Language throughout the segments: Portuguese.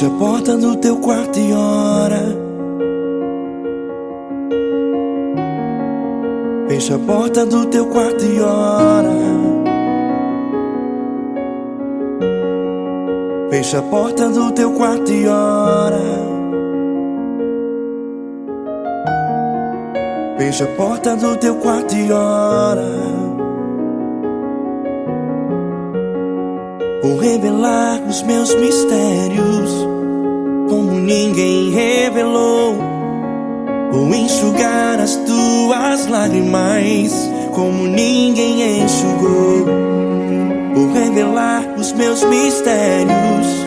Fecha a porta do teu quarto e ora. Fecha a porta do teu quarto e ora. Fecha a porta do teu quarto e ora. Fecha a porta do teu quarto e ora. Vou revelar os meus mistérios como ninguém revelou. Vou enxugar as tuas lágrimas como ninguém enxugou. Vou revelar os meus mistérios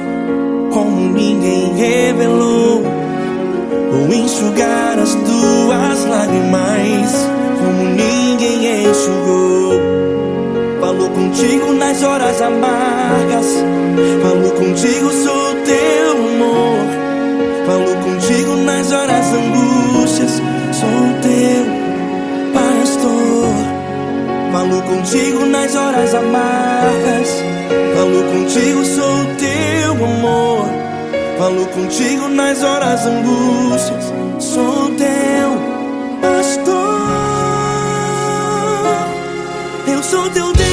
como ninguém revelou. Vou enxugar as tuas lágrimas como ninguém enxugou. Falo contigo nas horas amargas, falo contigo, sou teu amor. Falo contigo nas horas angústias, sou teu pastor. Falo contigo nas horas amargas, falo contigo, sou teu amor. Falo contigo nas horas angústias, sou teu pastor. Eu sou teu Deus,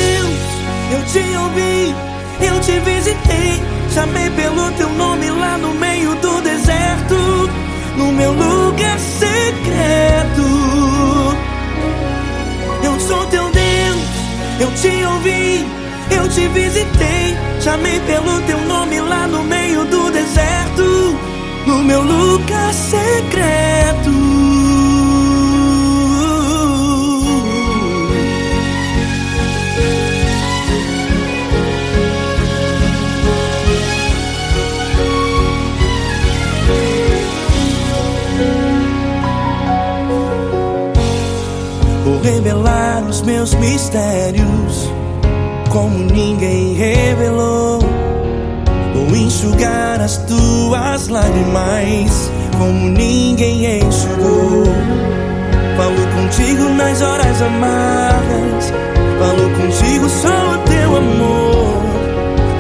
eu te ouvi, eu te visitei. Chamei pelo teu nome lá no meio do deserto, no meu lugar secreto. Eu sou teu Deus, eu te ouvi, eu te visitei. Chamei pelo teu nome lá no meio do deserto, no meu lugar secreto. Vou revelar os meus mistérios como ninguém revelou. Vou enxugar as tuas lágrimas como ninguém enxugou. Falo contigo nas horas amargas, falo contigo, sou teu amor.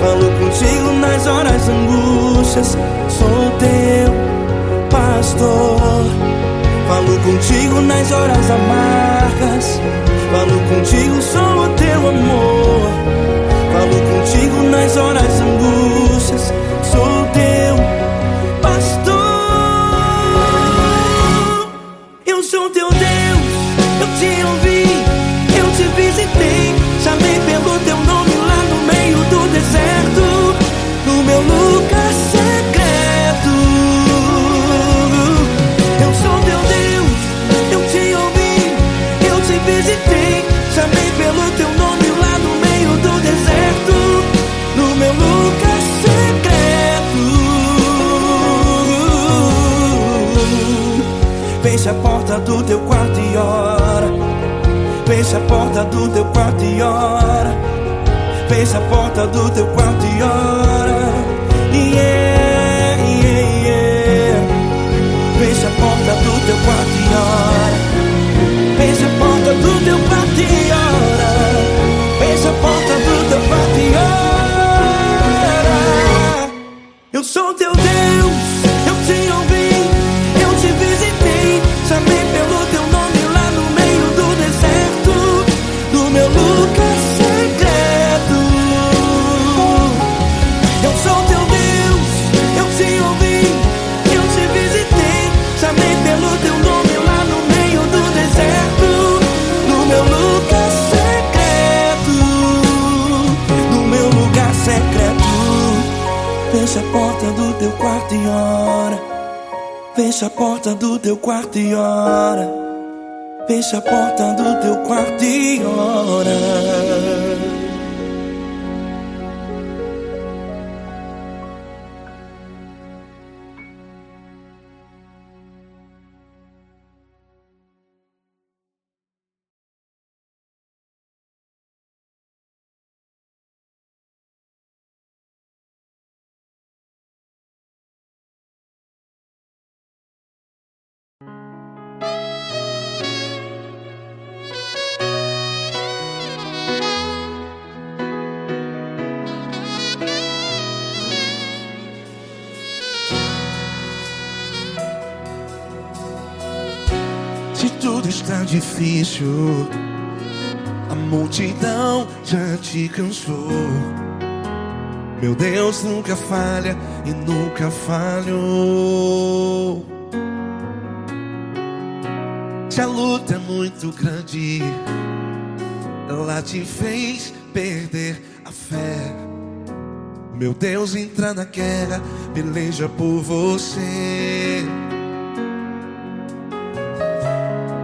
Falo contigo nas horas angústias, sou teu pastor. Falo contigo nas horas amargas, falo contigo, sou o teu amor. Falo contigo nas horas angústias, sou teu pastor. Eu sou teu Deus, eu te ouvi, eu te visitei. Chamei pelo teu nome lá no meio do deserto, no meu lugar secreto. Eu sou teu Deus, eu te ouvi, eu te visitei. Chamei pelo teu nome lá no meio do deserto, no meu lugar secreto. Fecha a porta do teu quarto e ora. Fecha a porta do teu quarto e ora. Fecha a porta do teu quarto e ora. Yeah, yeah, yeah. Fecha a porta do teu quarto e ora. Fecha a porta do teu quarto e ora. Fecha a porta do teu quarto e ora. Eu sou teu Deus, eu te ouvi, eu te visitei. Chamei pelo teu nome lá no meio do deserto, no meu lugar secreto. Eu sou teu Deus, eu te ouvi, eu te visitei. Chamei pelo teu nome lá no meio do deserto, no meu lugar secreto, no meu lugar secreto. Fecha a porta do teu quarto e ora. Fecha a porta do teu quarto e ora. Fecha a porta do teu quarto e ora. está difícil, a multidão já te cansou. Meu Deus nunca falha e nunca falhou. Se a luta é muito grande, ela te fez perder a fé. Meu Deus entra na guerra, peleja por você.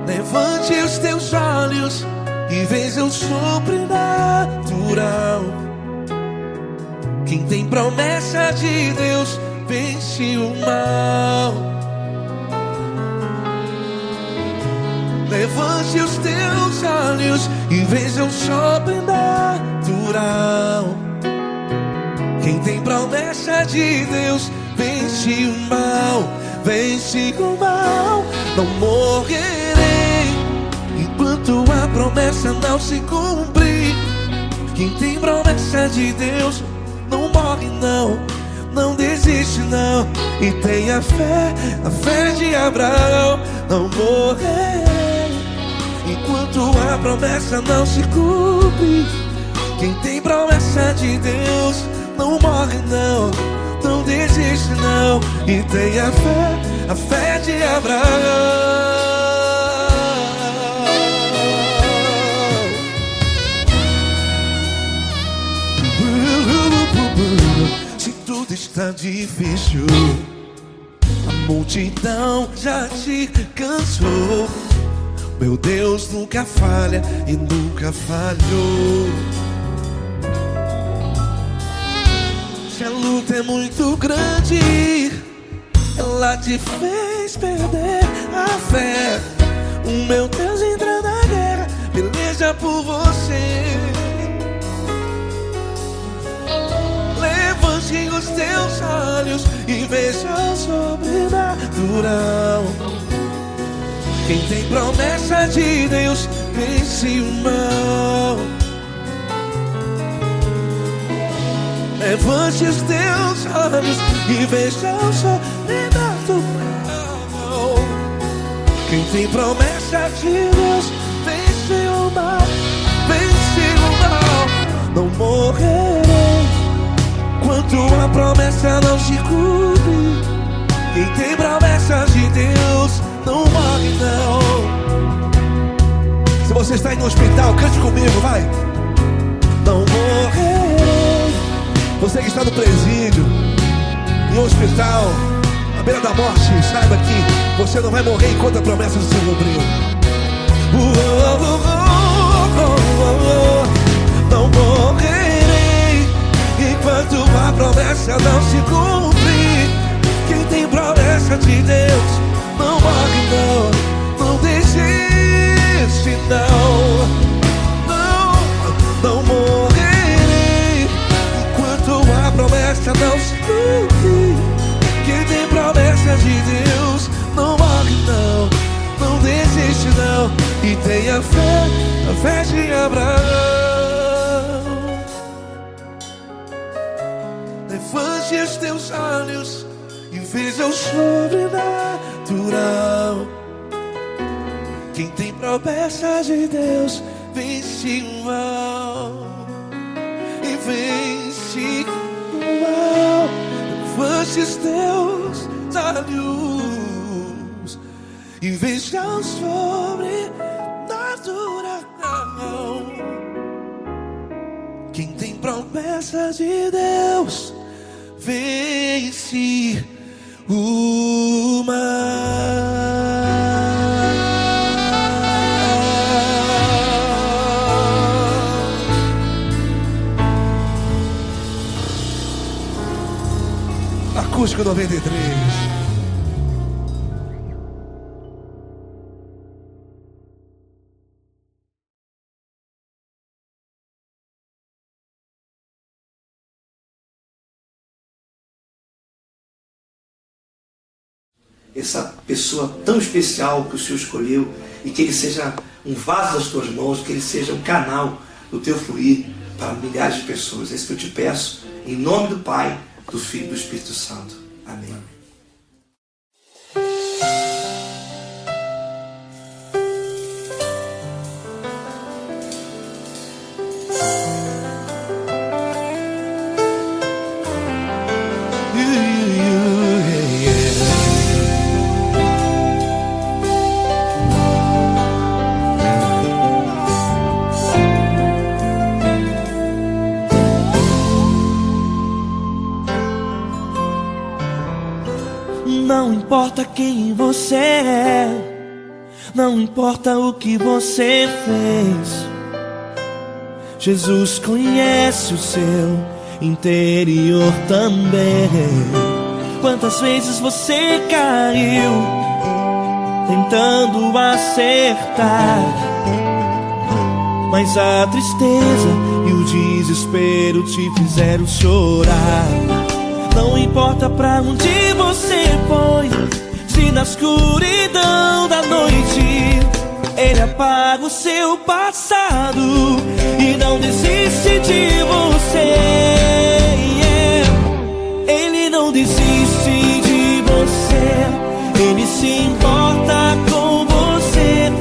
Levante os teus olhos e veja o sobrenatural. Quem tem promessa de Deus vence o mal. Levante os teus olhos e veja o sobrenatural. Quem tem promessa de Deus vence o mal. Vence o mal. Não morrerei enquanto a promessa não se cumprir. Quem tem promessa de Deus não morre não, não desiste não. E tenha fé, a fé de Abraão. Não morrerei enquanto a promessa não se cumpre. Quem tem promessa de Deus não morre não, não desiste não. E tenha fé, a fé de Abraão. Se tudo está difícil, a multidão já te cansou. Meu Deus nunca falha e nunca falhou. Se a luta é muito grande, ela te fez perder a fé. O meu Deus entra na guerra, peleja por você. Levante os teus olhos e veja o sobrenatural. Quem tem promessa de Deus vence o mal. Levante os teus olhos e veja o sobrenatural. Quem tem promessa de Deus vence o mal. Vence o mal. Não morrerei enquanto a promessa não se cumpre. Quem tem promessa de Deus não morre não. Se você está aí no hospital, cante comigo, vai. Não morrerei. Você que está no presídio, em um hospital, à beira da morte, saiba que você não vai morrer enquanto a promessa se cumpriu. Não morrerei enquanto a promessa não se cumprir. Quem tem promessa de Deus não morre não, não desiste não. Não morrerei enquanto a promessa não se cumprir. Quem tem promessa de Deus não morre não, não desiste não. E tenha fé, a fé de Abraão. Levante os teus olhos e veja o sobrenatural. Quem tem promessa de Deus vence o mal. E vence o mal. Levante os teus olhos e veja o sobrenatural. Quem tem promessa de Deus vence o mal. Acústico 93. Essa pessoa tão especial que o Senhor escolheu, e que ele seja um vaso das tuas mãos, que ele seja um canal do teu fluir para milhares de pessoas. É isso que eu te peço, em nome do Pai, do Filho e do Espírito Santo. Amém. importa quem você é, não importa o que você fez, Jesus conhece o seu interior também. Quantas vezes você caiu tentando acertar, mas a tristeza e o desespero te fizeram chorar. Não importa pra onde você foi, se na escuridão da noite Ele apaga o seu passado e não desiste de você. Ele não desiste de você, Ele se importa com você,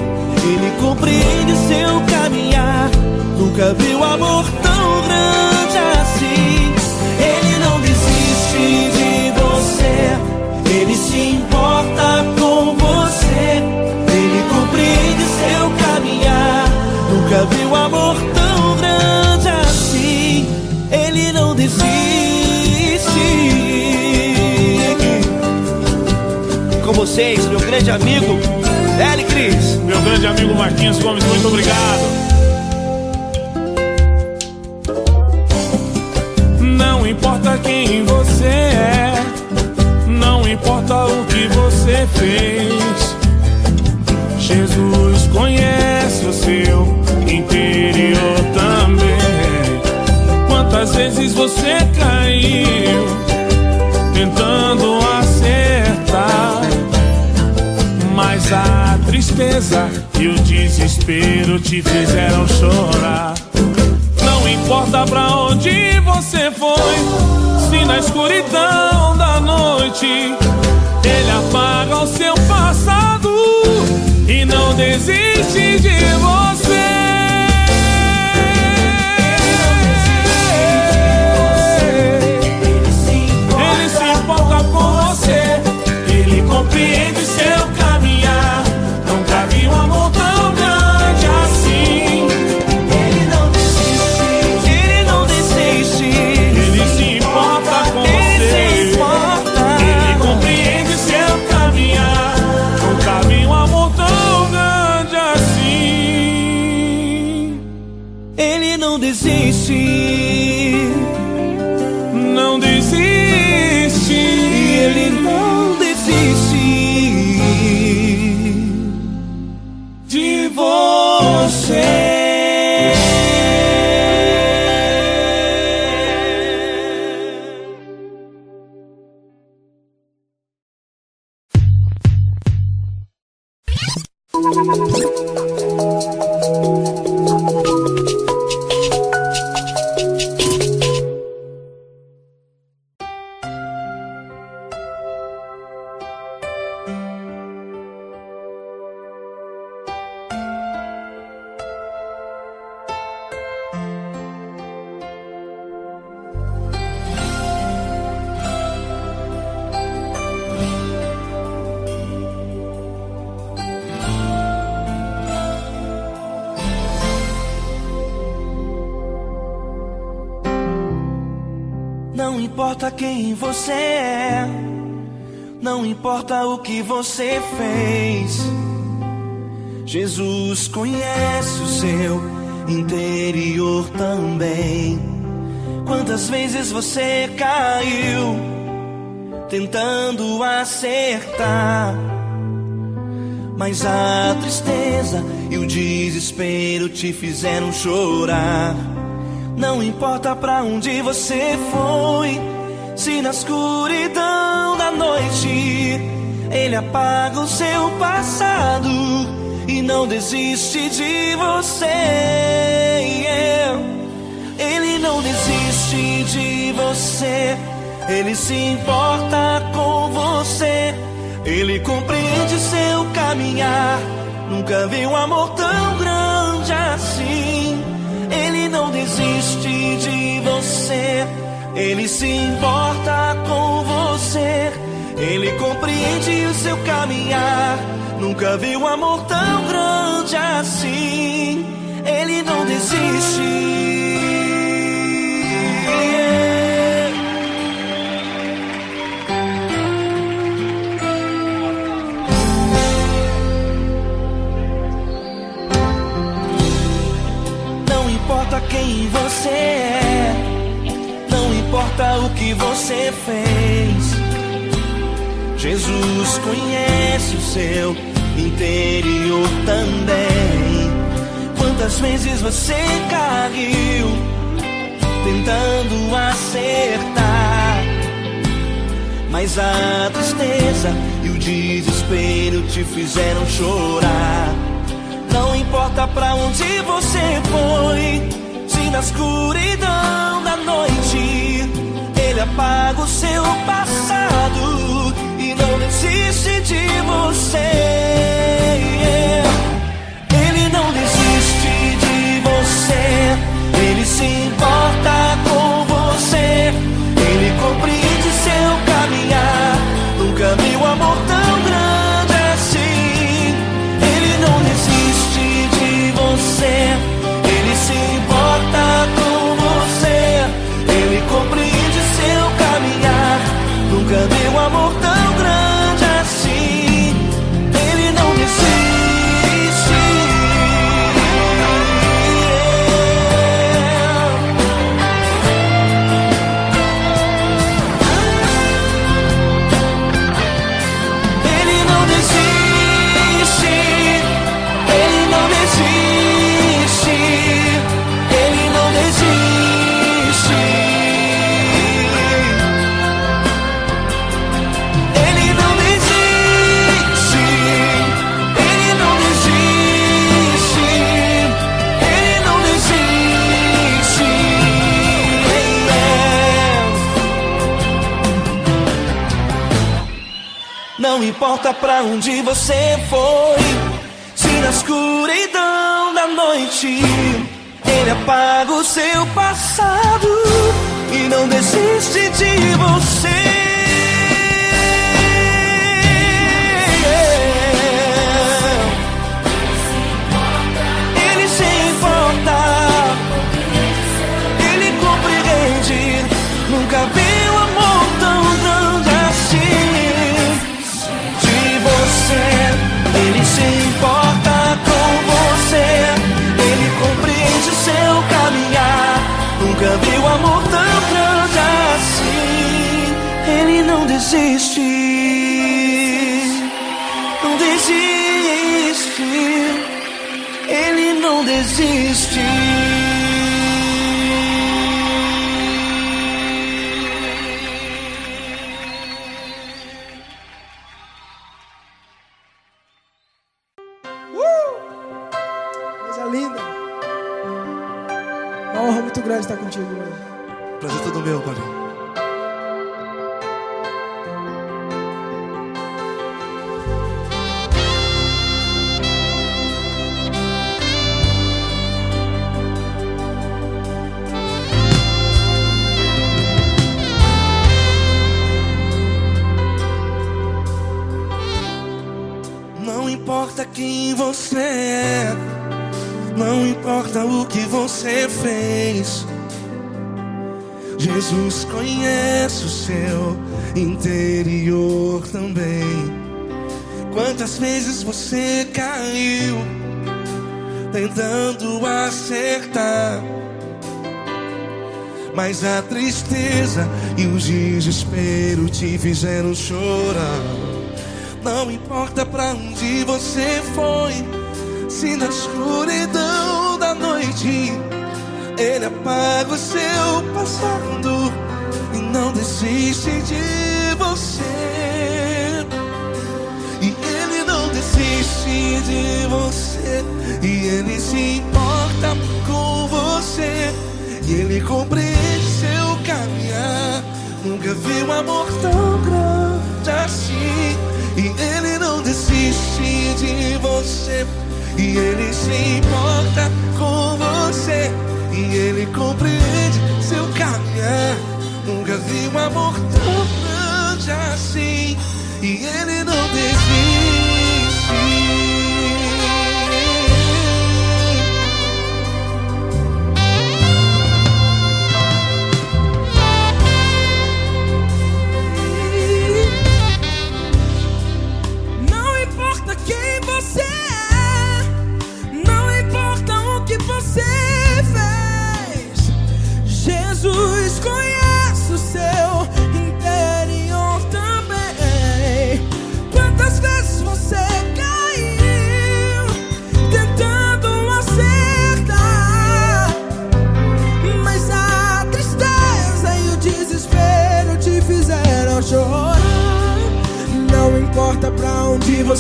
Ele compreende seu caminhar. Nunca viu amor tão grande assim. Ele não desiste de você, Ele se importa com você, Ele compreende seu caminhar. Nunca viu amor tão grande assim. Ele não desiste. Com vocês, meu grande amigo L. Cris. Meu grande amigo Marquinhos Gomes, muito obrigado. Não importa quem você é, não importa o que você fez, Jesus conhece o seu interior também. Quantas vezes você caiu tentando acertar, mas a tristeza e o desespero te fizeram chorar. Não importa pra onde você foi, se na escuridão da noite Ele apaga o seu passado e não desiste de você. Ele se importa com você, Ele compreende seu caminhar. Nunca vi um amor tão grande assim. Ele não desiste, Ele não desiste. Ele se importa com você, Ele compreende seu caminhar. Nunca vi um amor tão grande assim. Ele não desiste, não desiste. Ele não desiste De você. Não importa quem você é, não importa o que você fez, Jesus conhece o seu interior também. Quantas vezes você caiu tentando acertar, mas a tristeza e o desespero te fizeram chorar. Não importa pra onde você foi, se na escuridão da noite Ele apaga o seu passado e não desiste de você. Ele não desiste de você, Ele se importa com você, Ele compreende seu caminhar. Nunca vi um amor tão grande assim. Ele não desiste de você, Ele se importa com você, Ele compreende o seu caminhar. Nunca vi um amor tão grande assim. Ele não desiste. importa quem você é, não importa o que você fez, Jesus conhece o seu interior também. Quantas vezes você caiu tentando acertar, mas a tristeza e o desespero te fizeram chorar. Não importa pra onde você foi, se na escuridão da noite Ele apaga o seu passado e não desiste de você. Ele não desiste de você, Ele se importa com você, Ele compreende seu caminhar. Nunca vi um amor tão grande assim. Ele não desiste de você, Ele se importa com você, Ele compreende seu caminhar. Nunca vi um amor tão grande assim. Ele não desiste. Não importa pra onde você foi, se na escuridão da noite Ele apaga o seu passado e não desiste de você. Ele se importa, Ele compreende. Nunca vi um amor tão grande assim. Ele se importa com você, Ele compreende o seu caminhar. Nunca vi um amor tão grande assim. Ele não desiste, não desiste, Ele não desiste. Linda. Uma honra muito grande estar contigo hoje. Prazer todo meu, Paulinho. Não importa quem você é, não importa o que você fez, Jesus conhece o seu interior também. Quantas vezes você caiu tentando acertar, mas a tristeza e o desespero te fizeram chorar. Não importa pra onde você foi, se na escuridão da noite Ele apaga o seu passado e não desiste de você. E Ele não desiste de você, e Ele se importa com você, e Ele compreende seu caminhar. Nunca vi um amor tão grande assim. E Ele não desiste de você, e Ele se importa com você, e Ele compreende seu caminhar. Nunca vi um amor tão grande assim. E Ele não desiste. Não importa quem você é, não importa o que você fez,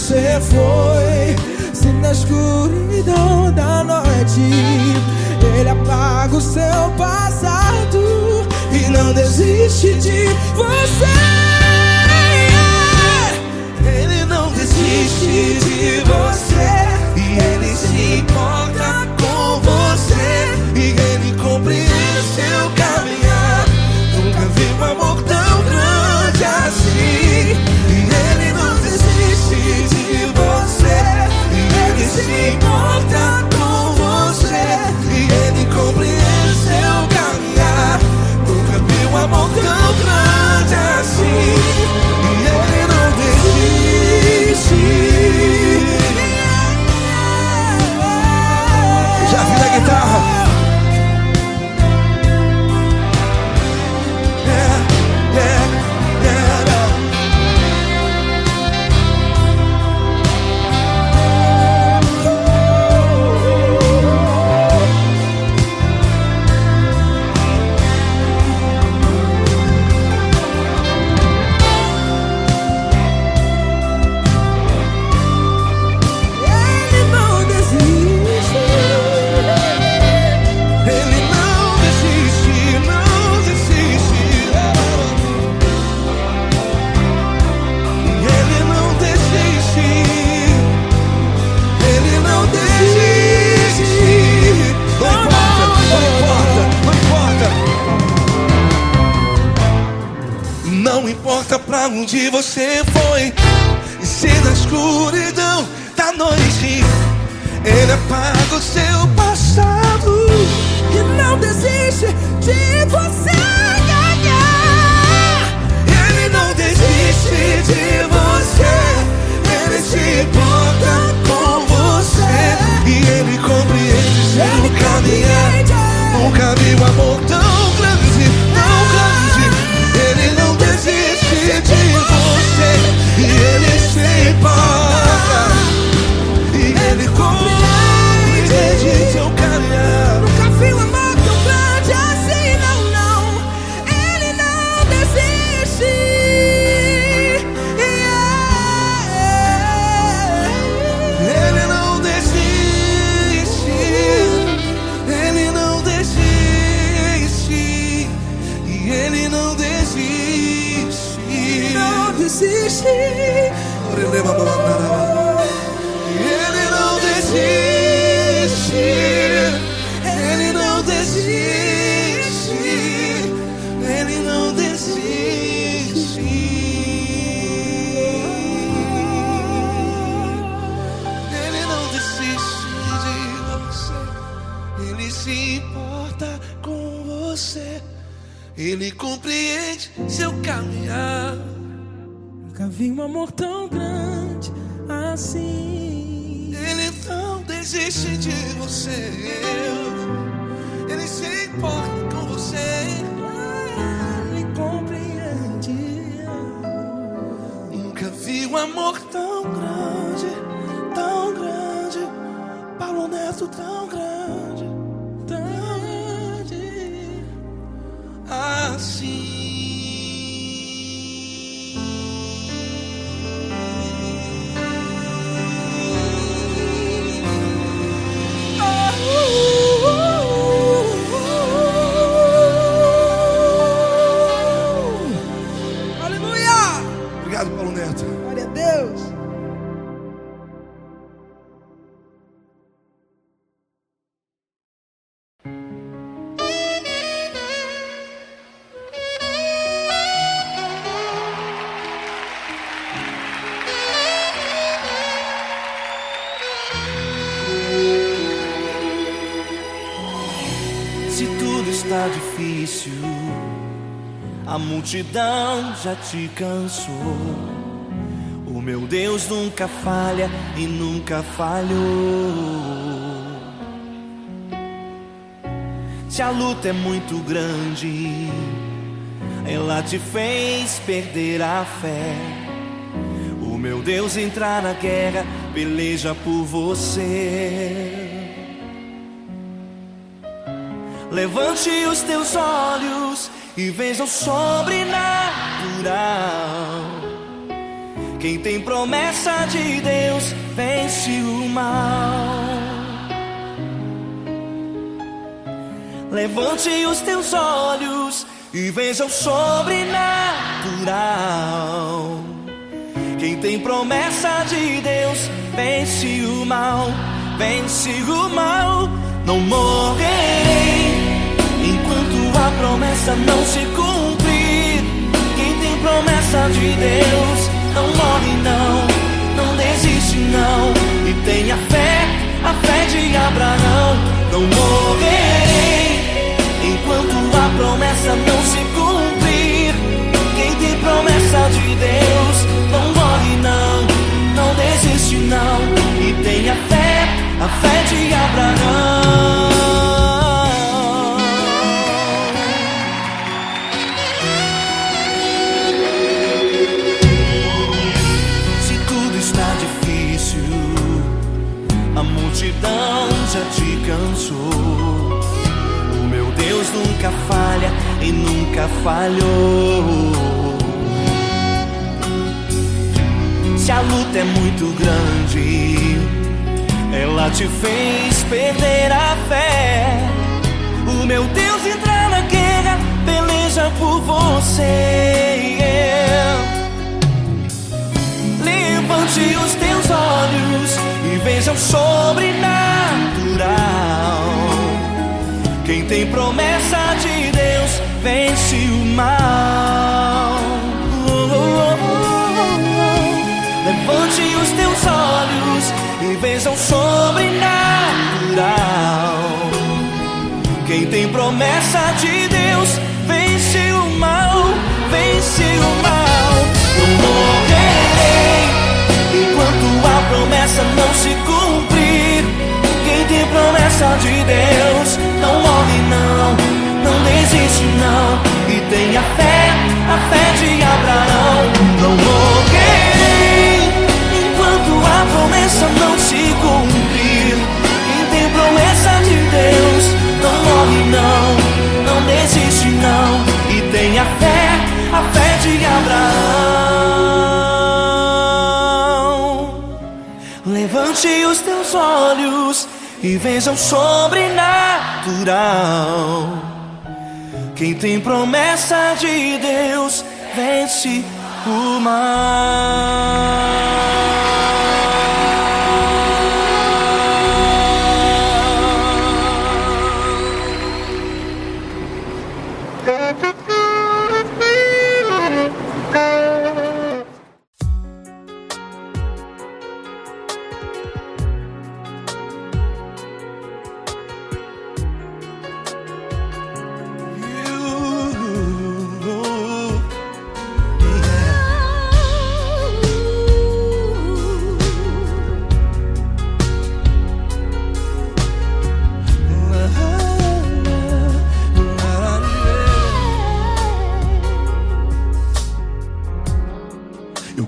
você foi, se na escuridão da noite Ele apaga o seu passado e não desiste de você. Ele não desiste de você e Ele se importa com você e Ele compreende seu caminhar. Nunca vi um amor tão grande assim. E Ele não desiste de você e Ele se importa com você e Ele compreende seu caminhar. Nunca vi um amor tão grande assim. E Ele não desiste. Já vi na guitarra. Não importa pra onde você foi, e se na escuridão da noite Ele apaga o seu passado e não desiste de você. Ele não desiste de você. Ele se importa com você e Ele compreende seu caminhar. Nunca vi um amor tão grande, tão grande. Ele não desiste de você e Ele se importa e Ele compreende seu caminhar. Nunca vi um amor tão grande assim, não, não. Ele não desiste. Ele não desiste. Ele não desiste. E Ele não desiste. Não desiste. Ele não desiste. Ele não desiste. Ele não desiste. Ele não desiste de você. Ele se importa com você. Ele compreende seu caminhar. Nunca vi um amor tão grande assim. Ele não desiste de você. Ele se importa com você. Ele compreende. Nunca vi um amor tão grande, tão grande. Paulo Neto tão grande, tão grande assim. Obrigado, Paulo Neto. Glória a Deus. Se tudo está difícil, a multidão já te cansou. O meu Deus nunca falha e nunca falhou. Se a luta é muito grande, ela te fez perder a fé. O meu Deus entra na guerra, peleja por você. Levante os teus olhos e veja o sobrenatural. Quem tem promessa de Deus vence o mal. Levante os teus olhos e veja o sobrenatural. Quem tem promessa de Deus vence o mal, vence o mal. Não morrerei enquanto a promessa não se cumprir. Quem tem promessa de Deus não morre não, não desiste não. E tenha fé, a fé de Abraão. Não morrerei enquanto a promessa não se cumprir. Quem tem promessa de Deus não morre não, não desiste não. E tenha fé, a fé de Abraão. Se tudo está difícil, a multidão já te cansou. O meu Deus nunca falha e nunca falhou. Se a luta é muito grande, ela te fez perder a fé. O meu Deus entra na guerra, peleja por você. Levante os teus olhos e veja o sobrenatural. Quem tem promessa de Deus vence o mal. Levante os teus olhos e veja o sobrenatural. Quem tem promessa de Deus vence o mal, vence o mal. Não morrerei enquanto a promessa não se cumprir. Quem tem promessa de Deus não morre não, não desiste não. E tenha fé, a fé de Abraão. Não morrerei enquanto a promessa não se cumprir. Quem tem promessa de Deus não morre não, não desiste não. E tenha fé, a fé de Abraão. Levante os teus olhos e veja o sobrenatural. Quem tem promessa de Deus vence o mal.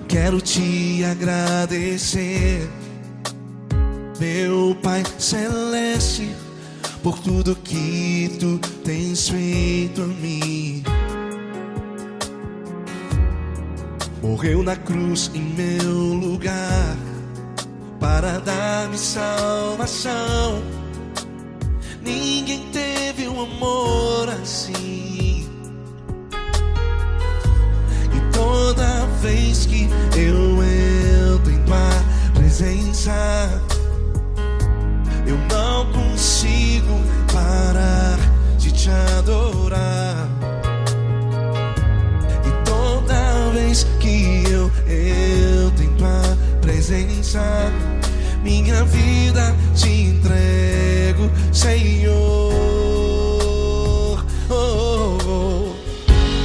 Quero te agradecer, meu Pai Celeste, por tudo que tu tens feito a mim. Morreu na cruz em meu lugar para dar-me salvação. Ninguém teve um amor assim. E toda vez que eu entro em tua presença, eu não consigo parar de te adorar. E toda vez que eu entro em tua presença, minha vida te entrego, Senhor. Oh, oh, oh.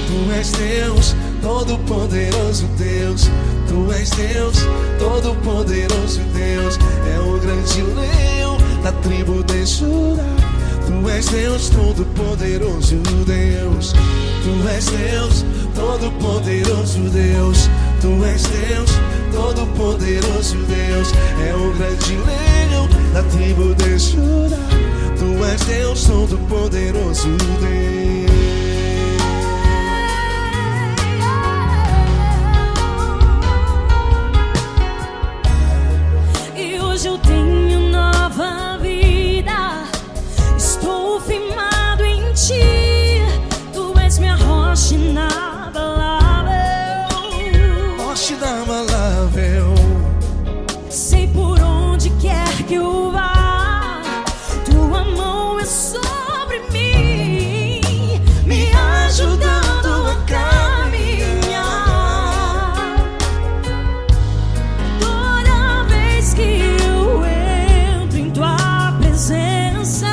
Tu és Deus, Todo-Poderoso Deus. Tu és Deus, Todo-Poderoso Deus. É o grande leão da tribo de Judá. Tu és Deus, Todo-Poderoso Deus. Tu és Deus, Todo-Poderoso Deus. Tu és Deus, Todo-Poderoso Deus. É o grande leão da tribo de Judá. Tu és Deus, Todo-Poderoso Deus. firmado em ti, tu és minha rocha inabalável. Rocha inabalável. Sei por onde quer que eu vá, tua mão é sobre mim, me ajudando a caminhar. Toda vez que eu entro em tua presença,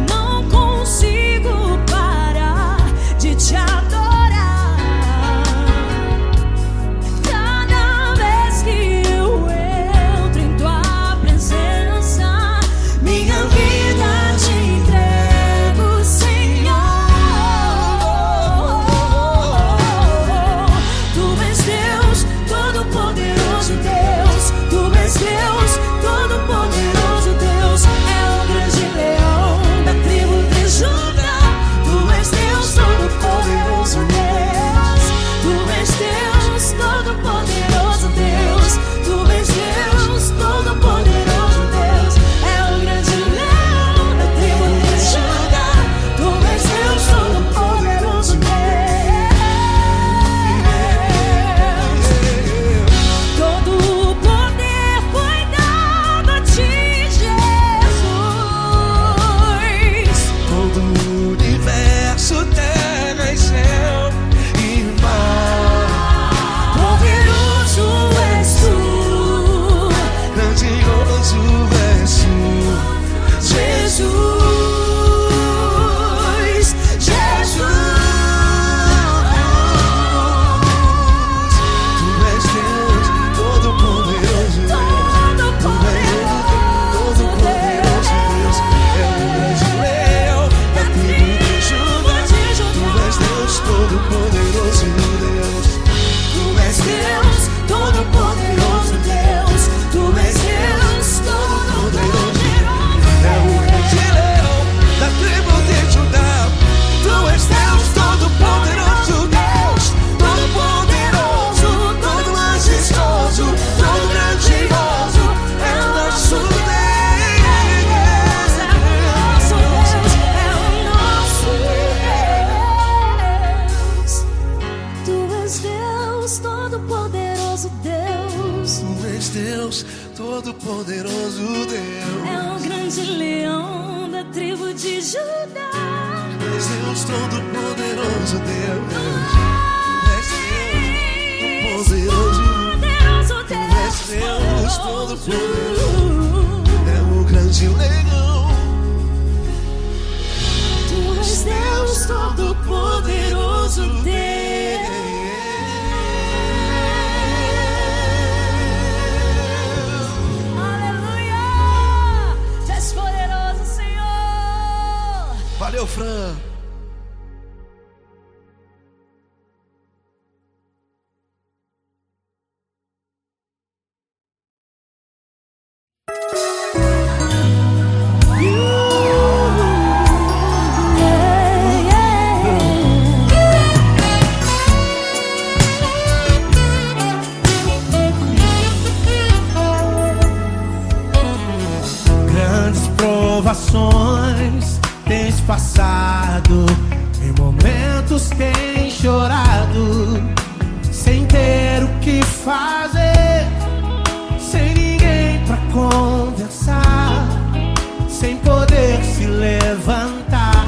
não consigo parar de te adorar. Cada vez que eu entro em tua presença, minha vida te entrego, Senhor. Tu és Deus, Todo-Poderoso Deus. Tu és Deus, Todo-Poderoso Deus. É o grande leão da tribo de Judá. Tu és Deus, Todo-Poderoso Deus. Tu és Deus, Todo-Poderoso Deus. Tu és Deus, Todo-Poderoso Deus. É o grande leão da tribo de Judá. Tu és Deus, Todo-Poderoso Deus. Todo o poder foi dado a ti, Jesus. Todo o universo, terra e céu e mar. Poderoso és tu, Grandioso és tu, Jesus, Jesus. Tu és Deus, Todo-Poderoso Deus. Tu és Deus, Todo-Poderoso Deus. É o grande leão da tribo de Judá. Tu és Deus, Todo-Poderoso Deus. Tu és Deus, Todo-Poderoso Deus. Tu és Deus, Todo-Poderoso Deus. É o grande leão da tribo de Judá. Tu és Deus, Todo-Poderoso Deus. Todo-Poderoso, todo majestoso, todo grandioso. É o nosso Deus. É o nosso Deus. Tu és Deus, Todo-Poderoso Deus. Tu és Deus, Todo-Poderoso Deus. É o grande leão da tribo de Judá. Tu és Deus, Todo-Poderoso Deus. Tu és Deus, Todo-Poderoso. Poderoso Tu és Deus, Todo-Poderoso. É o grande leão. Tu és Deus, Todo-Poderoso Deus. Aleluia! Tu és poderoso, Senhor. Valeu, Fran. Grandes provações tens passado, em momentos tens chorado, sem ter o que fazer, sem ninguém pra conversar, sem poder se levantar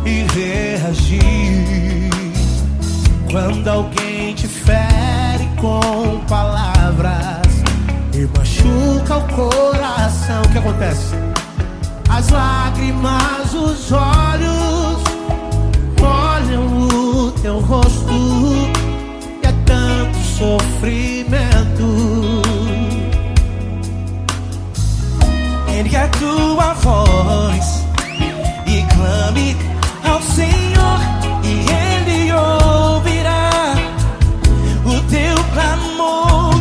e reagir. Quando alguém te fere com palavras e machuca o coração, o que acontece? As lágrimas, os olhos molham o teu rosto, e é tanto sofrimento. Ergue a tua voz e clame ao Senhor, e Ele ouvirá o teu clamor,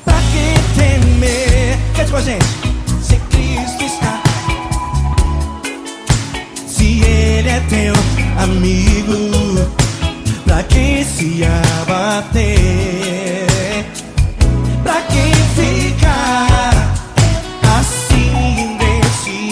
pra que temer? Cante com a gente. Se Cristo está, se Ele é teu amigo, pra que se abater? Pra que ficar assim desse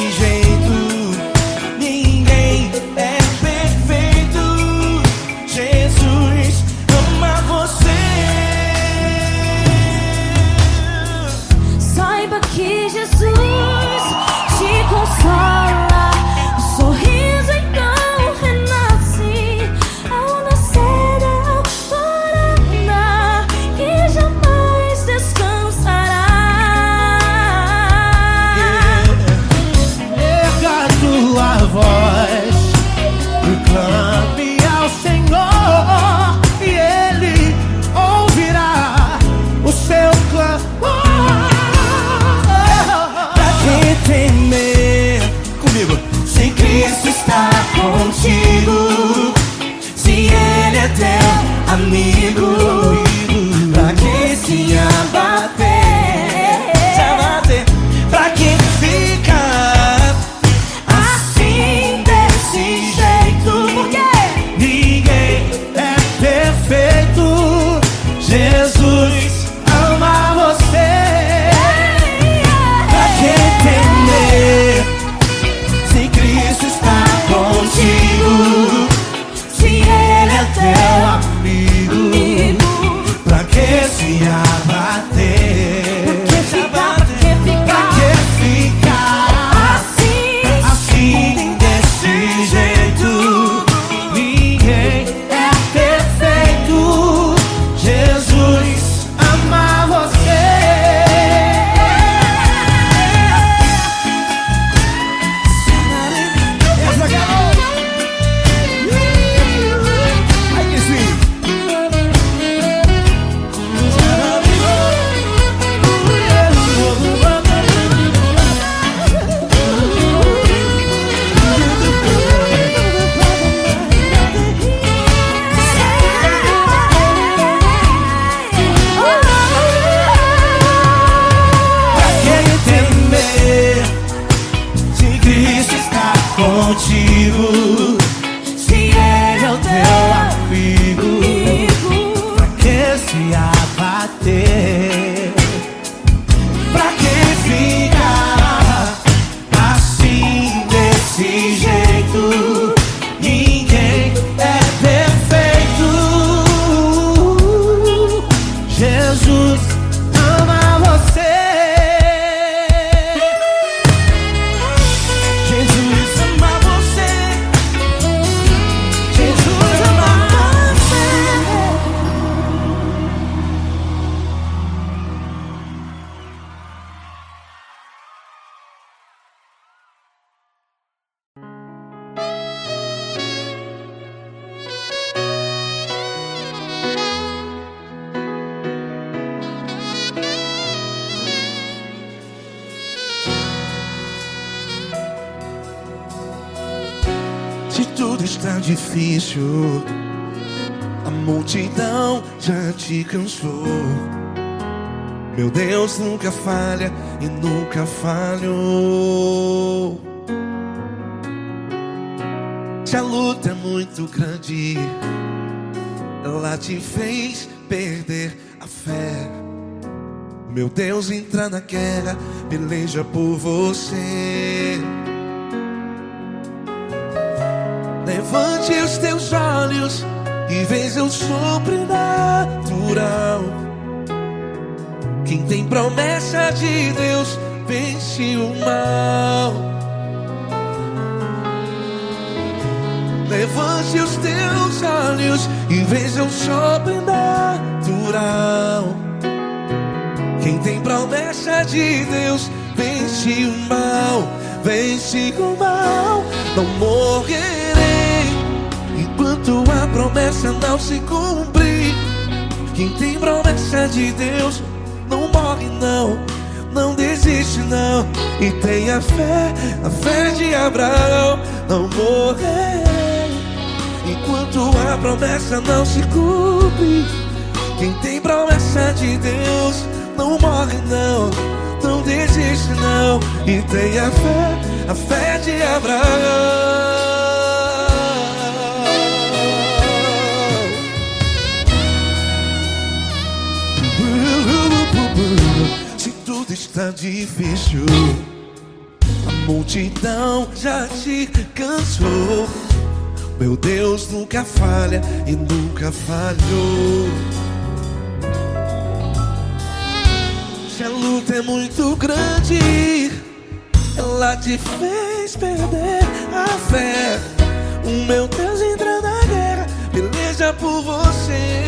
contigo. Se ele é o teu amigo, pra que se abater? Pra que ficar assim, desse jeito? Ninguém é perfeito. Jesus ama você. Jesus ama você. Jesus ama você. Se tudo está difícil, a multidão já te cansou. Meu Deus nunca falha e nunca falhou. Se a luta é muito grande, ela te fez perder a fé. Meu Deus entra na guerra, peleja por você. Levante os teus olhos e veja o sobrenatural. Quem tem promessa de Deus vence o mal. Levante os teus olhos e veja o sobrenatural. Quem tem promessa de Deus vence o mal. Vence o mal. Não morrerei enquanto a promessa não se cumprir. Quem tem promessa de Deus não morre não, não desiste não. E tenha fé, a fé de Abraão. Não morrerei enquanto a promessa não se cumpre. Quem tem promessa de Deus não morre não, não desiste não. E tenha fé, a fé de Abraão. Se tudo está difícil, a multidão já te cansou. Meu Deus nunca falha e nunca falhou. Se a luta é muito grande, ela te fez perder a fé. O meu Deus entra na guerra, peleja por você.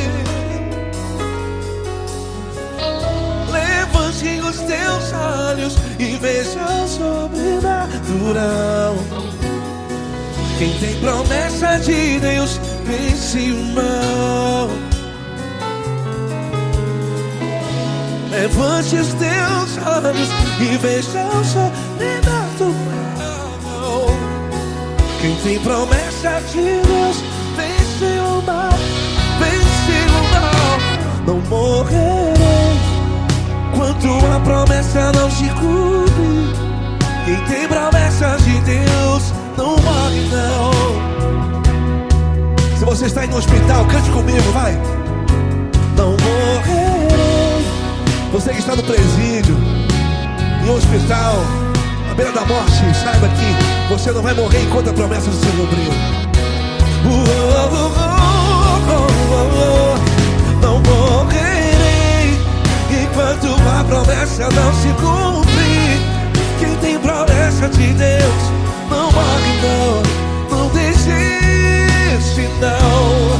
Levante os teus olhos e veja o sobrenatural. Quem tem promessa de Deus vence o mal. Levante os teus olhos e veja o sobrenatural. Quem tem promessa de Deus vence o mal. Vence o mal. Não morrerei enquanto a promessa não se cumpre. Quem tem promessa de Deus não morre não. Se você está aí no hospital, cante comigo, vai. Não morrerei. Você que está no presídio, em um hospital, à beira da morte, saiba que você não vai morrer enquanto a promessa não se cumpriu. Não morrerei enquanto a promessa não se cumprir. Quem tem promessa de Deus não morre não, não desiste não.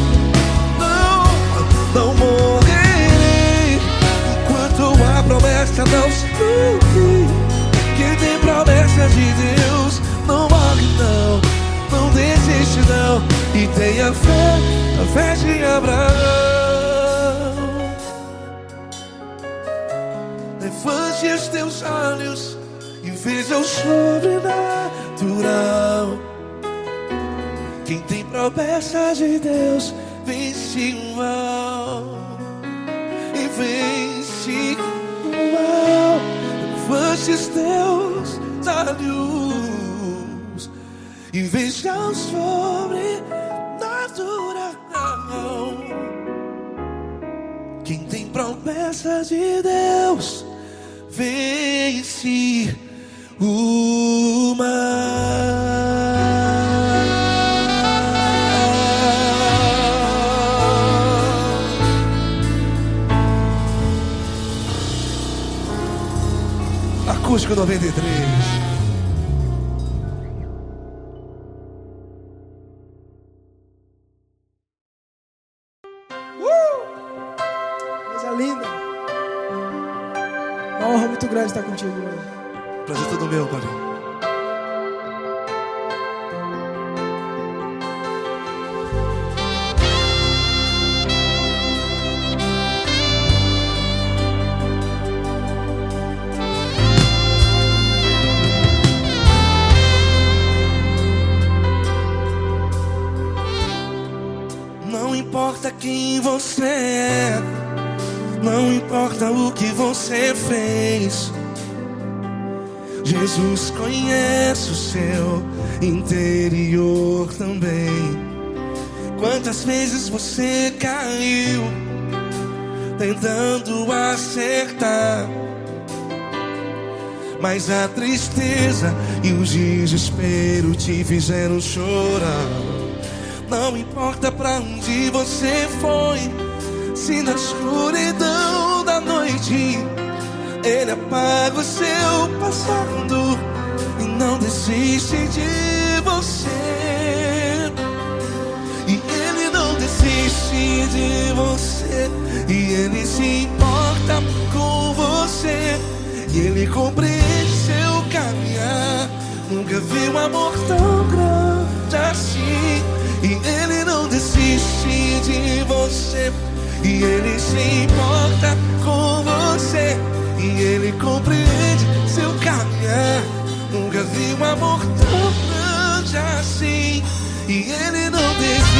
Não morrerei enquanto a promessa não se cumprir. Quem tem promessa de Deus não morre não, não desiste não. E tenha fé, a fé de Abraão. Levante os teus olhos e veja o sobrenatural. Quem tem promessa de Deus vence o mal. E vence o mal. Levante os teus olhos e veja o sobrenatural. Quem tem promessa de Deus vence o mar. Acústico 93. Coisa linda. Uma honra muito grande estar contigo hoje. Prazer todo meu, Paulinho. Não importa quem você é, não importa o que você fez, Jesus conhece o seu interior também. Quantas vezes você caiu tentando acertar, mas a tristeza e o desespero te fizeram chorar. Não importa pra onde você foi, se na escuridão da noite Ele apaga o seu passado e não desiste de você. E Ele não desiste de você, e Ele se importa com você, e Ele compreende seu caminhar. Nunca vi um amor tão grande assim. E Ele não desiste de você, e Ele se importa com você, e Ele compreende seu caminhar. Nunca vi um amor tão grande assim. E Ele não desiste.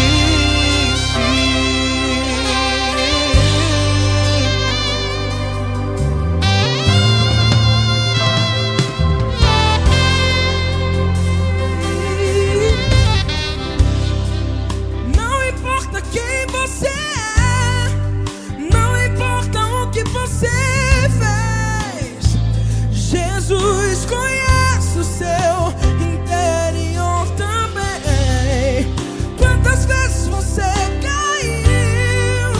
Quem você é, não importa o que você fez, Jesus conhece o seu interior também. Quantas vezes você caiu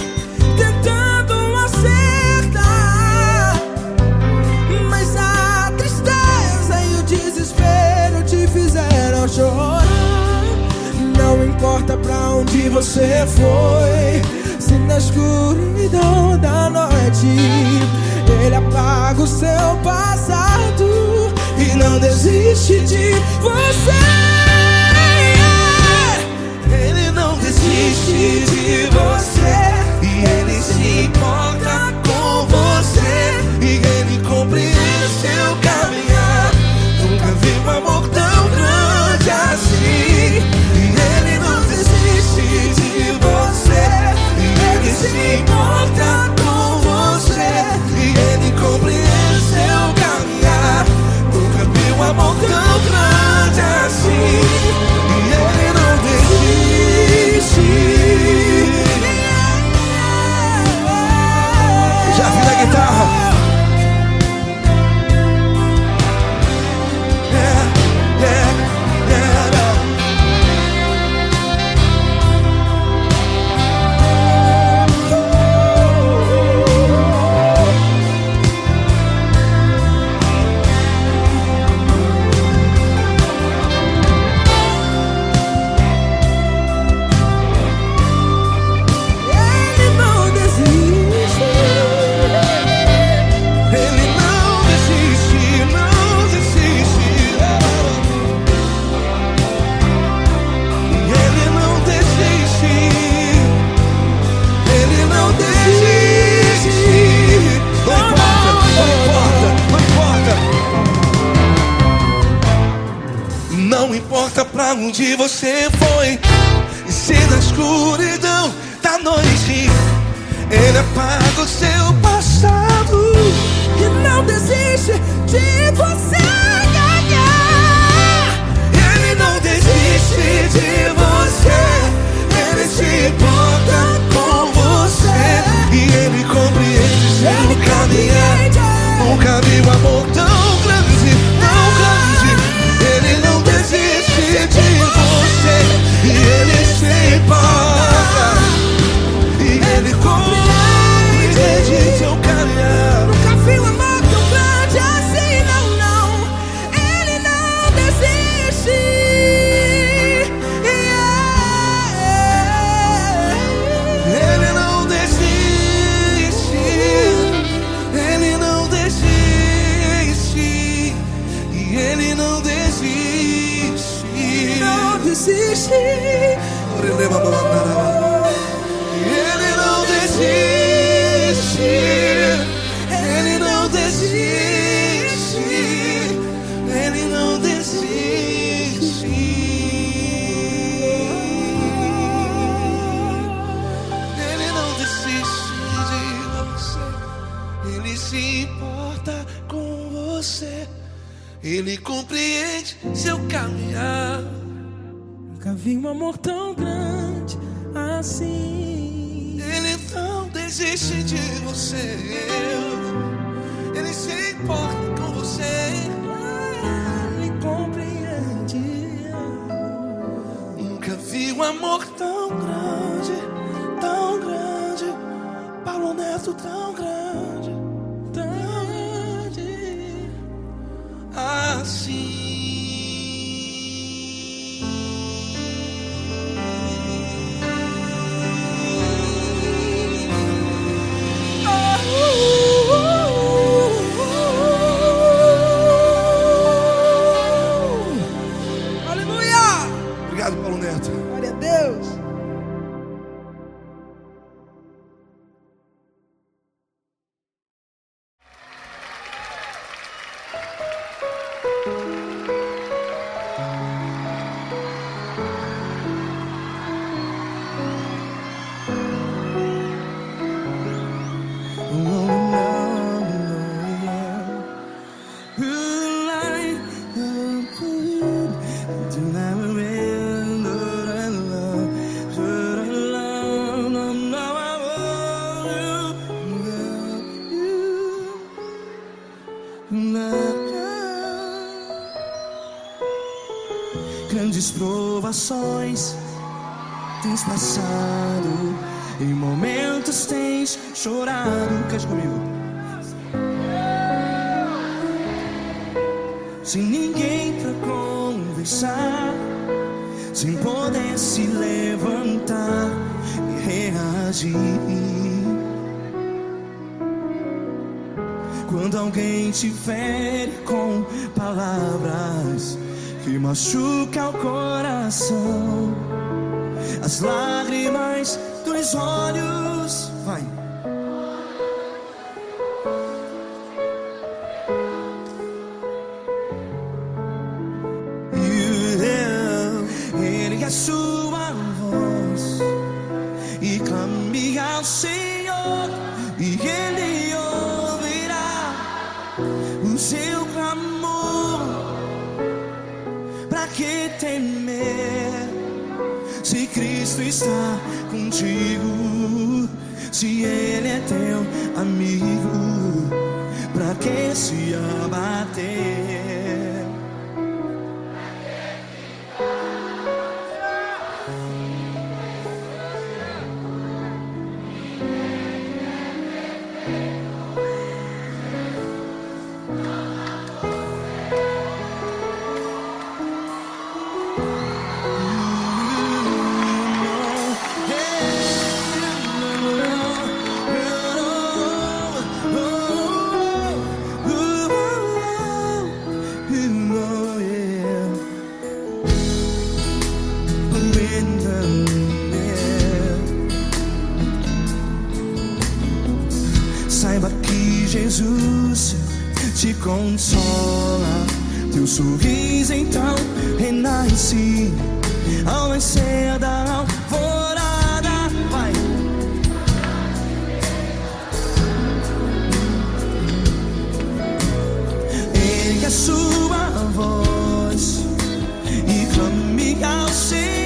tentando acertar, mas a tristeza e o desespero te fizeram chorar. Não importa pra onde você foi, se na escuridão da noite Ele apaga o seu passado e não desiste de você. Ele não desiste de você, e Ele se importa com você, e Ele compreende seu caminhar. Nunca vi um amor tão grande assim. Ele não desiste de você, e Ele se importa com você, e Ele compreende seu caminhar. Nunca vi um amor tão grande assim. E Ele não desiste. Já vi na guitarra. Não importa pra onde você foi, e se na escuridão da noite Ele apaga o seu passado E não desiste de você. Ele não desiste. desiste. Ele não desiste. Ele não desiste. Ele não desiste. Ele não desiste de você. Ele se importa com você. Ele compreende seu caminhar. Nunca vi um amor tão grande assim. Ele não desiste de você. Ele se importa com você. Ele compreende. Nunca vi um amor tão grande, tão grande. Paulo Neto tão grande, tão grande assim. Obrigado, Paulo Neto. Glória a Deus. Grandes provações tens passado, em momentos tens chorado. Cante comigo. Sem ninguém pra conversar, sem poder se levantar e reagir. Quando alguém te fere com palavras que machuca o coração, as lágrimas dos olhos, vai. Ergue a sua voz e clame ao Senhor, e Ele ouvirá o seu clamor. Pra que temer, se Cristo está contigo? Se Ele é teu amigo, pra que se abater? Saiba que Jesus te consola, teu sorriso então renasce ao nascer da alvorada. Vai. Ergue a sua voz e clame ao Senhor.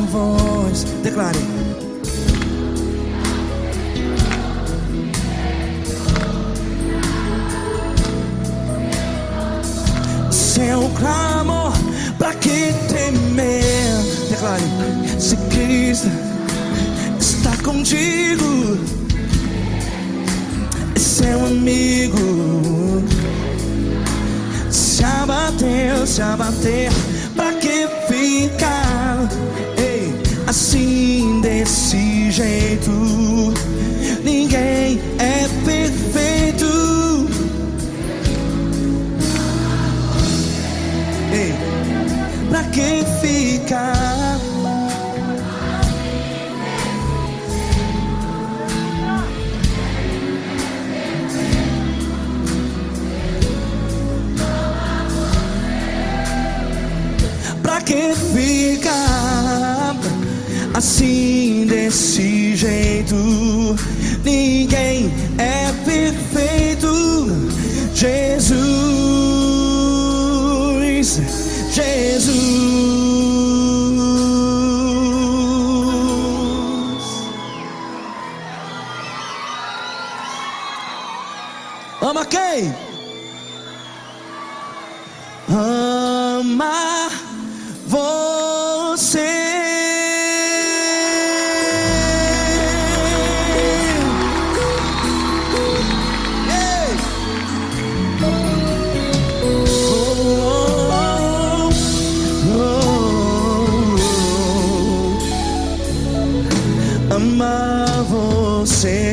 voz. Declare. Seu clamor, pra que temer? Declare. Se Cristo está contigo, é seu amigo. Se abater, pra que ficar? Ei, assim desse jeito, ninguém é perfeito. Ei, pra que ficar? Pra que ficar assim desse jeito? Ninguém é perfeito. Jesus, Jesus. Ama quem? Ama você. Amar você.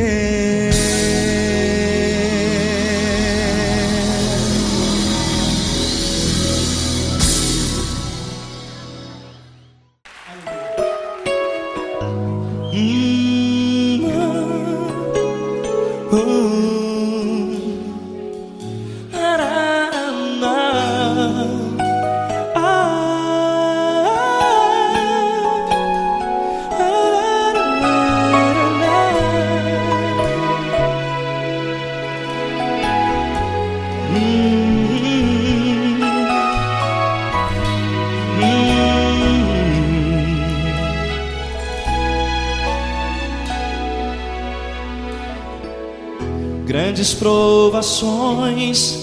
Grandes provações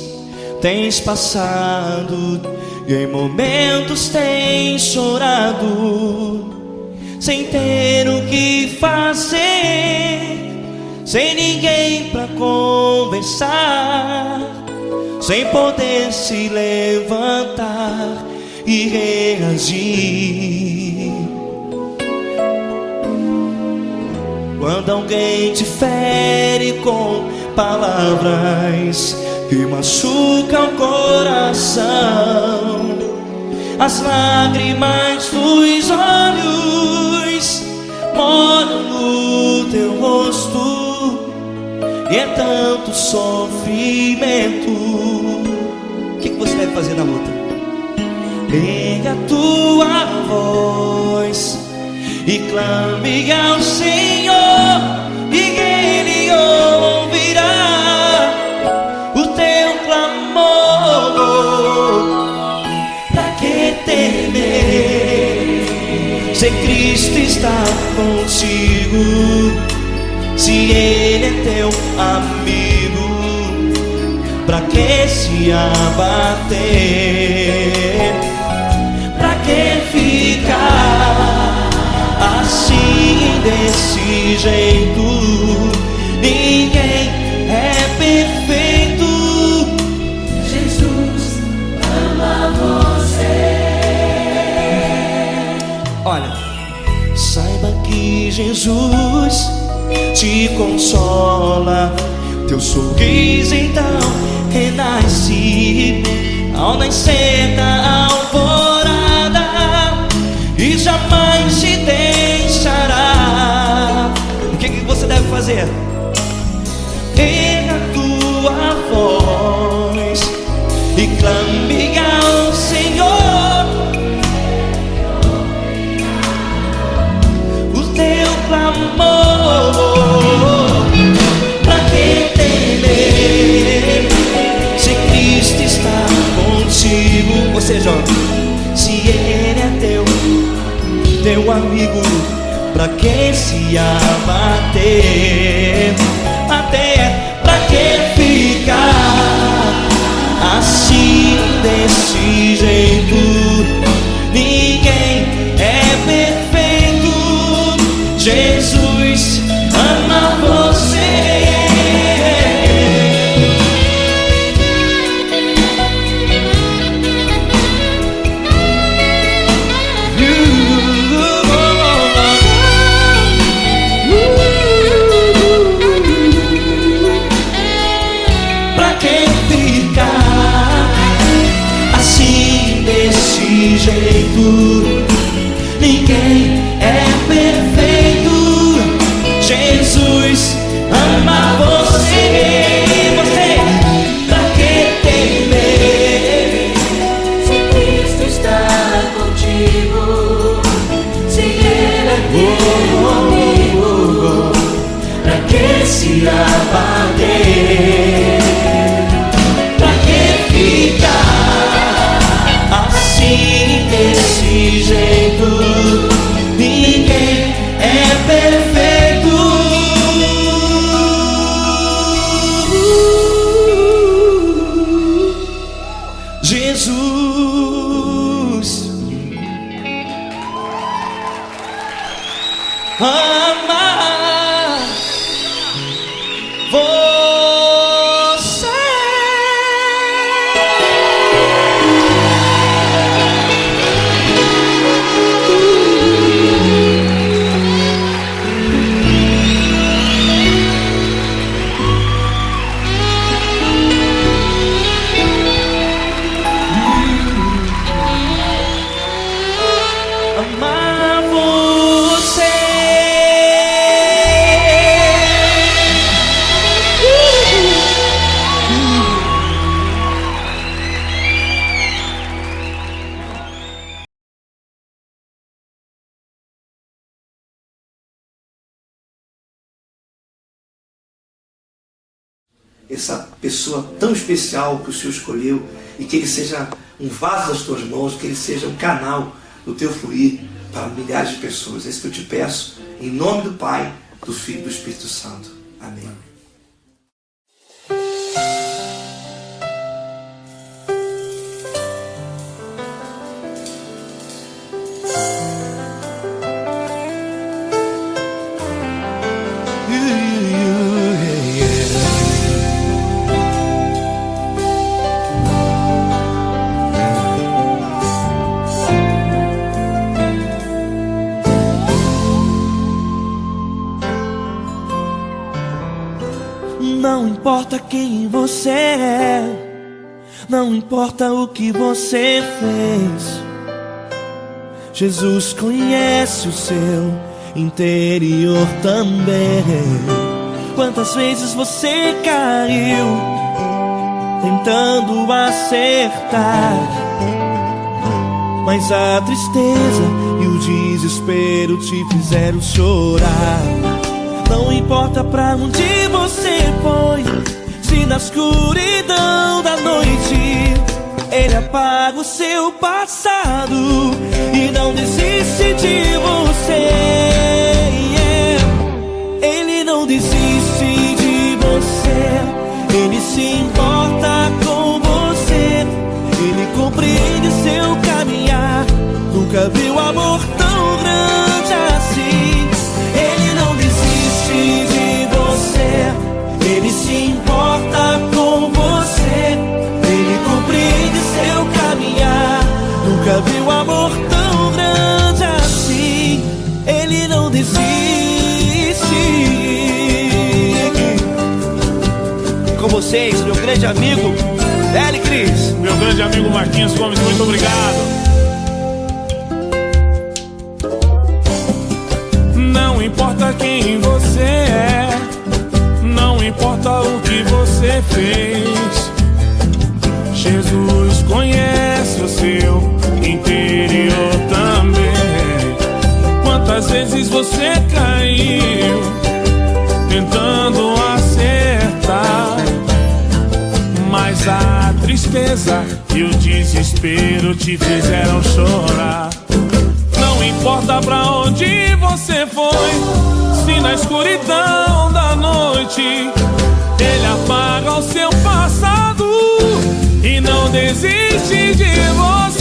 tens passado, e em momentos tens chorado, sem ter o que fazer, sem ninguém pra conversar, sem poder se levantar e reagir. Quando alguém te fere com palavras que machucam o coração, as lágrimas dos olhos molham no teu rosto, e é tanto sofrimento. O que você deve fazer na luta? Erga a tua voz e clame ao Senhor, e Ele ouvirá o teu clamor. Pra que temer, se Cristo está contigo, se Ele é teu amigo? Pra que se abater? Pra que ficar assim desse jeito? Ninguém é perfeito. Jesus ama você. Olha, saiba que Jesus te consola, teu sorriso então renasce ao nascer da alvorada, e jamais te deixará. O que você deve fazer? Erga a tua voz e clame ao Senhor, o teu clamor. Pra que temer, se Cristo está contigo? Ou seja, se Ele é teu meu amigo, pra que se abater? Até pra que ficar assim desse jeito? Ninguém é perfeito. Jesus ama você. Pra que ficar assim desse jeito? Ninguém é perfeito. Jesus ama você. Você, pra que temer? Se Cristo está contigo, se Ele é teu amigo, Pra que se abater? Pra que ficar assim desse jeito? Ninguém é perfeito. Jesus ama você. Amar você. Essa pessoa tão especial que o Senhor escolheu, e que ele seja um vaso das tuas mãos, que ele seja um canal do teu fluir para milhares de pessoas. É isso que eu te peço, em nome do Pai, do Filho e do Espírito Santo. Amém. Não importa quem você é, não importa o que você fez, Jesus conhece o seu interior também. Quantas vezes você caiu tentando acertar, mas a tristeza e o desespero te fizeram chorar. Não importa pra onde você foi, se na escuridão da noite Ele apaga o seu passado e não desiste de você. Ele não desiste de você, Ele se importa com você, Ele compreende seu caminhar. Nunca viu amor tão grande assim. Ele não desiste de você, Ele se importa com você, Ele compreende seu caminhar. Nunca viu amor tão grande assim. Ele não desiste. Com vocês, meu grande amigo L. Cris. Meu grande amigo Marquinhos Gomes, muito obrigado. Não importa quem você é, não importa o que você fez, Jesus conhece o seu interior também. Quantas vezes você caiu tentando acertar, mas a tristeza e o desespero te fizeram chorar. Não importa importa pra onde você foi, se na escuridão da noite Ele apaga o seu passado e não desiste de você.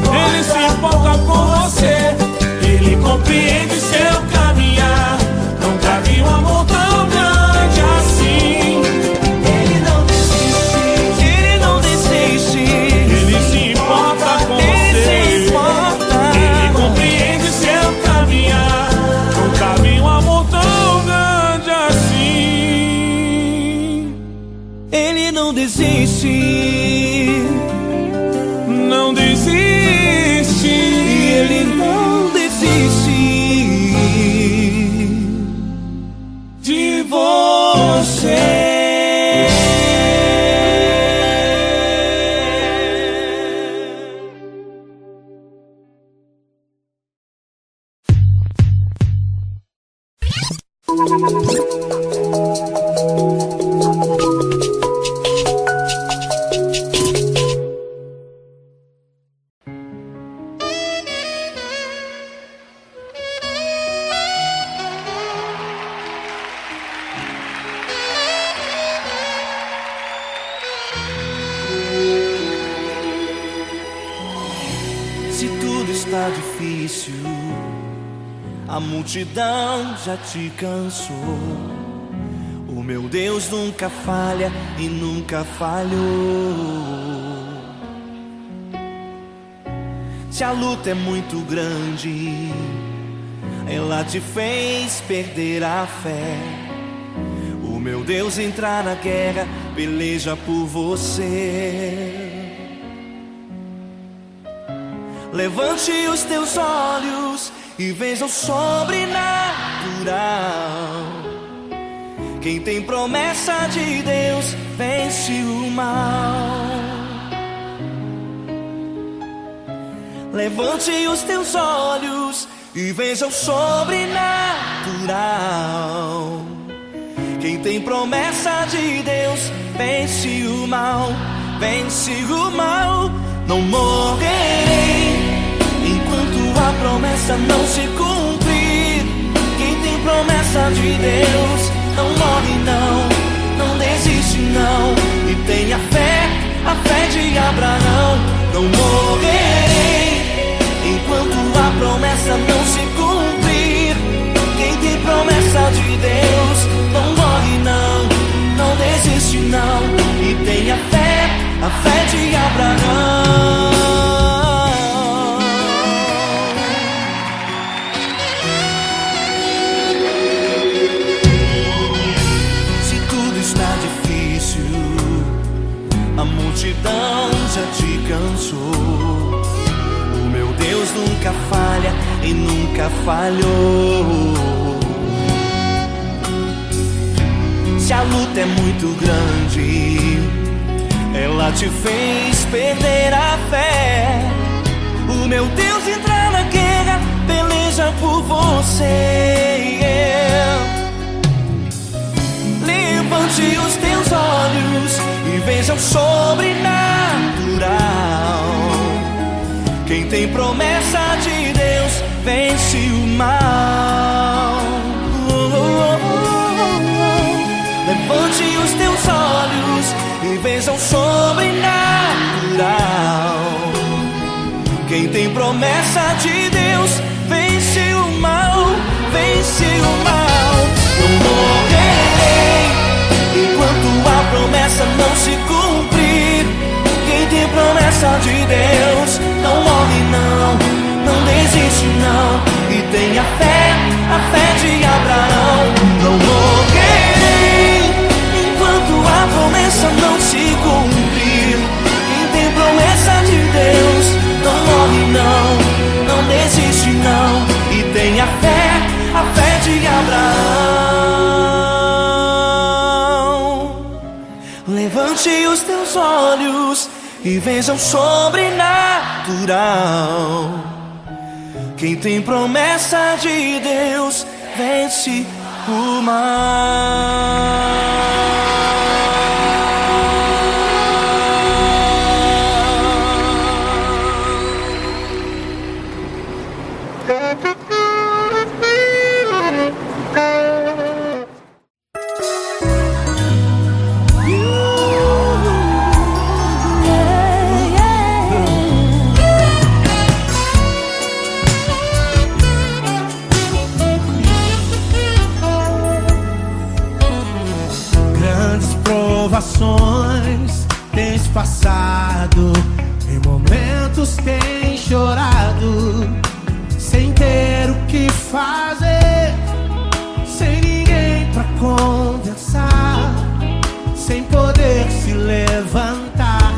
Ele se importa com você, Ele compreende seu caminhar. Nunca vi um amor tão grande assim. Ele não desiste, Ele não desiste. Ele se importa com você, Ele compreende seu caminhar. Nunca vi um amor tão grande assim. Ele não desiste, não desiste. Ele não desiste De você. Se tudo está difícil, a multidão já te cansou. O meu Deus nunca falha e nunca falhou. Se a luta é muito grande, ela te fez perder a fé. O meu Deus entra na guerra, peleja por você. Levante os teus olhos e veja o sobrenatural. Quem tem promessa de Deus vence o mal. Levante os teus olhos e veja o sobrenatural. Quem tem promessa de Deus vence o mal, vence o mal. Não morrerei enquanto a promessa não se cumprir. Quem tem promessa de Deus não morre não, não desiste não. E tenha fé, a fé de Abraão. Não morrerei enquanto a promessa não se cumprir. Quem tem promessa de Deus não morre não, não desiste não. E tenha fé, a fé de Abraão. Se tudo está difícil, a multidão já te cansou. O meu Deus nunca falha e nunca falhou. Se a luta é muito grande, ela te fez perder a fé. O meu Deus entra na guerra, peleja por você. Levante os teus olhos e veja o sobrenatural. Quem tem promessa de Deus vence o mal. Levante os teus olhos e veja o sobrenatural. Quem tem promessa de Deus vence o mal, vence o mal. Não morrerei enquanto a promessa não se cumprir. Quem tem promessa de Deus não morre não, não desiste não. E tenha fé, a fé de Abraão. Não morrerei enquanto a promessa não se cumprir. Quem tem promessa de Deus não morre não, não desiste não. E tenha fé, a fé de Abraão. Levante os teus olhos e veja o sobrenatural. Quem tem promessa de Deus vence o mal. 「provações tens passado, em momentos tens chorado, sem ter o que fazer, sem ninguém pra conversar, sem poder se levantar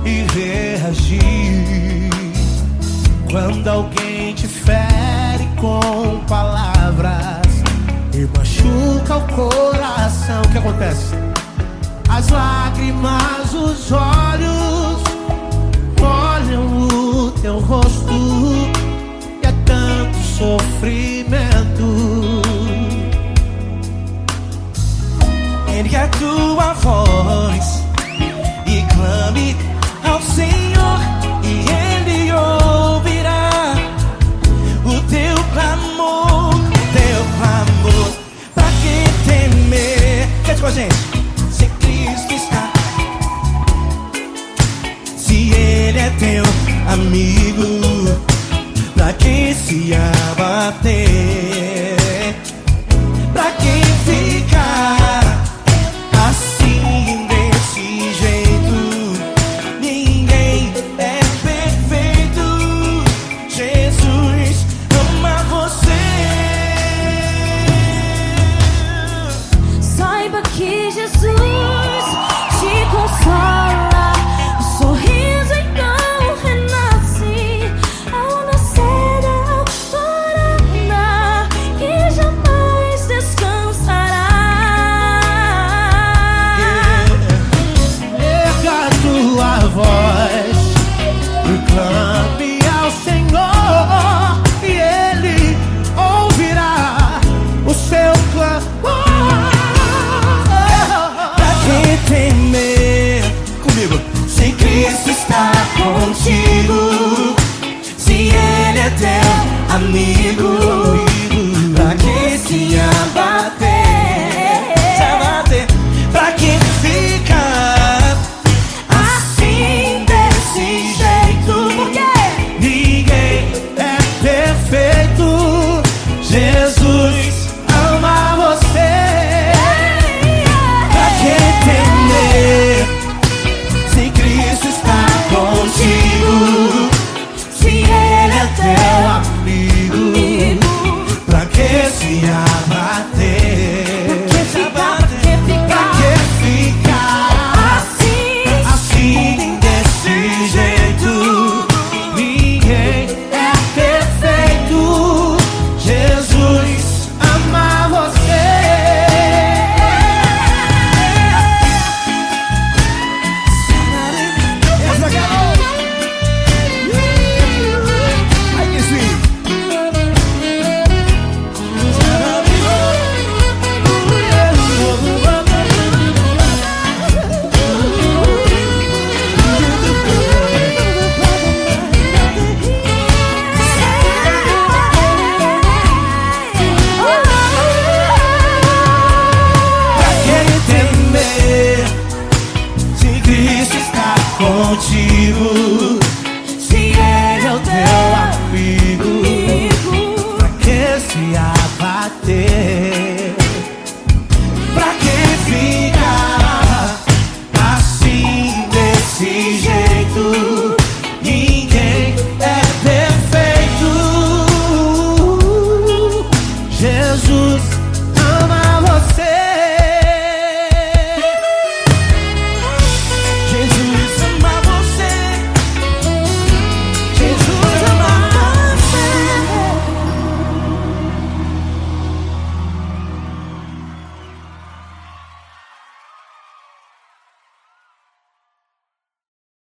e reagir. Quando alguém te fere com palavras e machuca o coração, o que acontece? As lágrimas, os olhos olham o teu rosto e é tanto sofrimento. Ergue a tua voz e clame ao Senhor e Ele ouvirá o teu clamor, pra que temer? Cante com a gente. Se Cristo está, se Ele é teu amigo, pra que se abater? Pra quem ficar assim desse jeito? Ninguém é perfeito. Jesus ama você. Saiba que Jesus te consola. O sorriso então renasce ao nascer da alvorada, que jamais descansará. Erga a tua voz e clame ao Senhor e Ele ouvirá o seu clamor. Pra que temer? Comigo. Se Cristo está contigo, se Ele é teu amigo, pra que se abater?